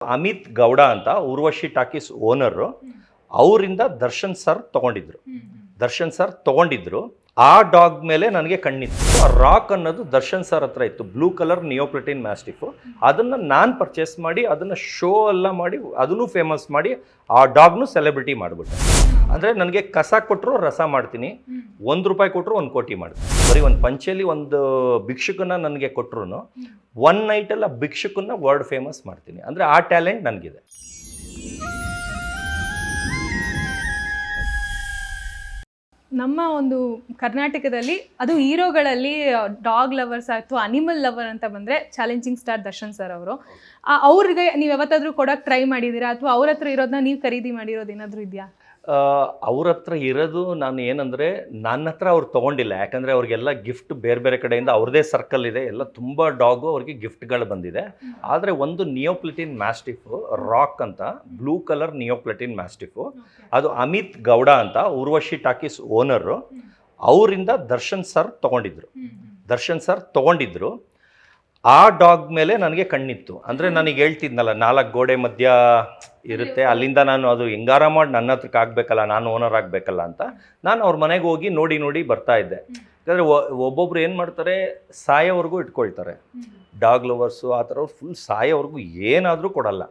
ಅಮಿತ್ ಗೌಡ ಅಂತ Urvashi talkies owner, ಅವರಿಂದ Darshan sir ತಗೊಂಡಿದ್ರು. ಆ ಡಾಗ್ ಮೇಲೆ ನನಗೆ ಕಣ್ಣಿತ್ತು. ಆ ರಾಕ್ ಅನ್ನೋದು ದರ್ಶನ್ ಸರ್ ಹತ್ರ ಇತ್ತು, ಬ್ಲೂ ಕಲರ್ ನಿಯೋಪ್ಲಟಿನ್ ಮ್ಯಾಸ್ಟಿಫು. ಅದನ್ನು ನಾನು ಪರ್ಚೇಸ್ ಮಾಡಿ ಅದನ್ನು ಶೋ ಎಲ್ಲ ಮಾಡಿ ಅದನ್ನು ಫೇಮಸ್ ಮಾಡಿ ಆ ಡಾಗ್ನು ಸೆಲೆಬ್ರಿಟಿ ಮಾಡಿಬಿಟ್ಟೆ. ಅಂದರೆ ನನಗೆ ಕಸ ಕೊಟ್ಟರು ರಸ ಮಾಡ್ತೀನಿ, ₹1 ಕೊಟ್ಟರು 1 ಕೋಟಿ ಮಾಡ್ತೀನಿ. ಬರೀ ಒಂದು ಪಂಚೆಯಲ್ಲಿ ಒಂದು ಭಿಕ್ಷುಕನ್ನ ನನಗೆ ಕೊಟ್ಟರು ಒನ್ ನೈಟಲ್ಲಿ ಆ ಭಿಕ್ಷುಕನ್ನ ವರ್ಲ್ಡ್ ಫೇಮಸ್ ಮಾಡ್ತೀನಿ. ಅಂದರೆ ಆ ಟ್ಯಾಲೆಂಟ್ ನನಗಿದೆ. ನಮ್ಮ ಒಂದು ಕರ್ನಾಟಕದಲ್ಲಿ ಅದು ಹೀರೋಗಳಲ್ಲಿ ಡಾಗ್ ಲವರ್ಸ್ ಅಥವಾ ಅನಿಮಲ್ ಲವರ್ ಅಂತ ಬಂದರೆ ಚಾಲೆಂಜಿಂಗ್ ಸ್ಟಾರ್ ದರ್ಶನ್ ಸರ್ ಅವರು. ಅವ್ರಿಗೆ ನೀವು ಯಾವತ್ತಾದರೂ ಕೊಡೋಕೆ ಟ್ರೈ ಮಾಡಿದ್ದೀರಾ ಅಥವಾ ಅವ್ರ ಹತ್ರ ಇರೋದನ್ನ ನೀವು ಖರೀದಿ ಮಾಡಿರೋದು ಏನಾದರೂ ಇದೆಯಾ? ಅವ್ರ ಹತ್ರ ಇರೋದು ನಾನು ಏನಂದರೆ ನನ್ನ ಹತ್ರ ಅವ್ರು ತೊಗೊಂಡಿಲ್ಲ, ಯಾಕಂದರೆ ಅವ್ರಿಗೆಲ್ಲ ಗಿಫ್ಟ್ ಬೇರೆ ಬೇರೆ ಕಡೆಯಿಂದ ಅವ್ರದ್ದೇ ಸರ್ಕಲ್ ಇದೆ, ಎಲ್ಲ ತುಂಬ ಡಾಗು ಅವ್ರಿಗೆ ಗಿಫ್ಟ್ಗಳು ಬಂದಿದೆ. ಆದರೆ ಒಂದು ನಿಯೋಪ್ಲಟಿನ್ ಮ್ಯಾಸ್ಟಿಫು ರಾಕ್ ಅಂತ ಬ್ಲೂ ಕಲರ್ ನಿಯೋಪ್ಲಟಿನ್ ಮ್ಯಾಸ್ಟಿಫು, ಅದು ಅಮಿತ್ ಗೌಡ ಅಂತ ಉರ್ವಶಿ ಟಾಕೀಸ್ ಓನರು, ಅವರಿಂದ ದರ್ಶನ್ ಸರ್ ತಗೊಂಡಿದ್ರು. ಆ ಡಾಗ್ ಮೇಲೆ ನನಗೆ ಕಣ್ಣಿತ್ತು. ಅಂದರೆ ನನಗೆ ಹೇಳ್ತಿದ್ನಲ್ಲ, 4 ಗೋಡೆ ಮಧ್ಯ ಇರುತ್ತೆ, ಅಲ್ಲಿಂದ ನಾನು ಅದು ಹೆಂಗಾರ ಮಾಡಿ ನನ್ನ ಹತ್ರಕ್ಕೆ ಆಗಬೇಕಲ್ಲ, ನಾನು ಓನರ್ ಆಗಬೇಕಲ್ಲ ಅಂತ ನಾನು ಅವ್ರ ಮನೆಗೆ ಹೋಗಿ ನೋಡಿ ಬರ್ತಾ ಇದ್ದೆ. ಯಾಕಂದರೆ ಒಬ್ಬೊಬ್ರು ಏನು ಮಾಡ್ತಾರೆ, ಸಾಯೋವರೆಗೂ ಇಟ್ಕೊಳ್ತಾರೆ. ಡಾಗ್ ಲವರ್ಸು ಆ ಥರ ಫುಲ್ ಸಾಯೋವರೆಗೂ ಏನಾದರೂ ಕೊಡಲ್ಲ.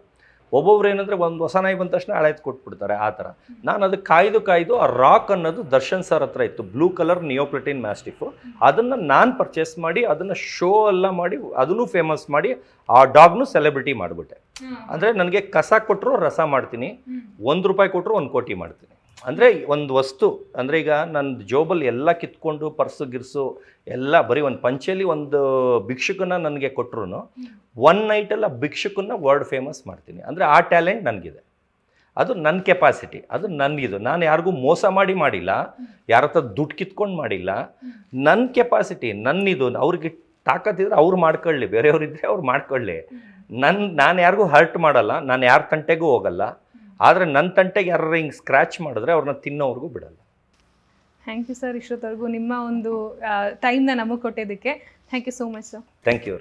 ಒಬ್ಬೊಬ್ರು ಏನಂದರೆ ಒಂದು ಹೊಸ ನಾಯಿ ಬಂದ ತಕ್ಷಣ ಹಳೆದು ಕೊಟ್ಬಿಡ್ತಾರೆ ಆ ಥರ. ನಾನು ಅದಕ್ಕೆ ಕಾಯ್ದು ಆ ರಾಕ್ ಅನ್ನೋದು ದರ್ಶನ್ ಸರ್ ಹತ್ರ ಇತ್ತು, ಬ್ಲೂ ಕಲರ್ ನಿಯೋಪ್ಲಟಿನ್ ಮ್ಯಾಸ್ಟಿಫು. ಅದನ್ನು ನಾನು ಪರ್ಚೇಸ್ ಮಾಡಿ ಅದನ್ನು ಶೋ ಎಲ್ಲ ಮಾಡಿ ಅದನ್ನು ಫೇಮಸ್ ಮಾಡಿ ಆ ಡಾಗ್ನು ಸೆಲೆಬ್ರಿಟಿ ಮಾಡಿಬಿಟ್ಟೆ. ಅಂದರೆ ನನಗೆ ಕಸ ಕೊಟ್ಟರು ರಸ ಮಾಡ್ತೀನಿ, ₹1 ಕೊಟ್ಟರು 1 ಕೋಟಿ ಮಾಡ್ತೀನಿ. ಅಂದರೆ ಒಂದು ವಸ್ತು, ಅಂದರೆ ಈಗ ನನ್ನ ಜೋಬಲ್ಲಿ ಎಲ್ಲ ಕಿತ್ಕೊಂಡು ಪರ್ಸು ಗಿರ್ಸು ಎಲ್ಲ ಬರೀ ಒಂದು ಪಂಚೆಯಲ್ಲಿ ಒಂದು ಭಿಕ್ಷುಕನ್ನ ನನಗೆ ಕೊಟ್ಟರು ಒನ್ ನೈಟಲ್ಲಿ ಆ ಭಿಕ್ಷುಕನ್ನ ವರ್ಲ್ಡ್ ಫೇಮಸ್ ಮಾಡ್ತೀನಿ. ಅಂದರೆ ಆ ಟ್ಯಾಲೆಂಟ್ ನನಗಿದೆ, ಅದು ನನ್ನ ಕೆಪಾಸಿಟಿ, ಅದು ನನಗಿದು. ನಾನು ಯಾರಿಗೂ ಮೋಸ ಮಾಡಿಲ್ಲ, ಯಾರ ಹತ್ರ ದುಡ್ಡು ಕಿತ್ಕೊಂಡು ಮಾಡಿಲ್ಲ. ನನ್ನ ಕೆಪಾಸಿಟಿ ನನ್ನಿದು. ಅವ್ರಿಗೆ ತಾಕತ್ತಿದ್ರೆ ಅವ್ರು ಮಾಡ್ಕೊಳ್ಳಿ, ಬೇರೆಯವರಿದ್ದರೆ ಅವ್ರು ಮಾಡ್ಕೊಳ್ಳಿ. ನಾನು ಯಾರಿಗೂ ಹರ್ಟ್ ಮಾಡಲ್ಲ, ನಾನು ಯಾರ ತಂಟೆಗೂ ಹೋಗಲ್ಲ. ಆದರೆ ನನ್ನ ತಂಟೆಗೆ ಯಾರು ಹಿಂಗೆ ಸ್ಕ್ರ್ಯಾಚ್ ಮಾಡಿದ್ರೆ ಅವ್ರನ್ನ ತಿನ್ನೋವರೆಗೂ ಬಿಡಲ್ಲ. ಥ್ಯಾಂಕ್ ಯು ಸರ್, ಇಷ್ಟೊತ್ತವರೆಗೂ ನಿಮ್ಮ ಒಂದು ಟೈಮ್ನ ನಮಗೆ ಕೊಟ್ಟಿದ್ದಕ್ಕೆ thank you so much sir. Thank you.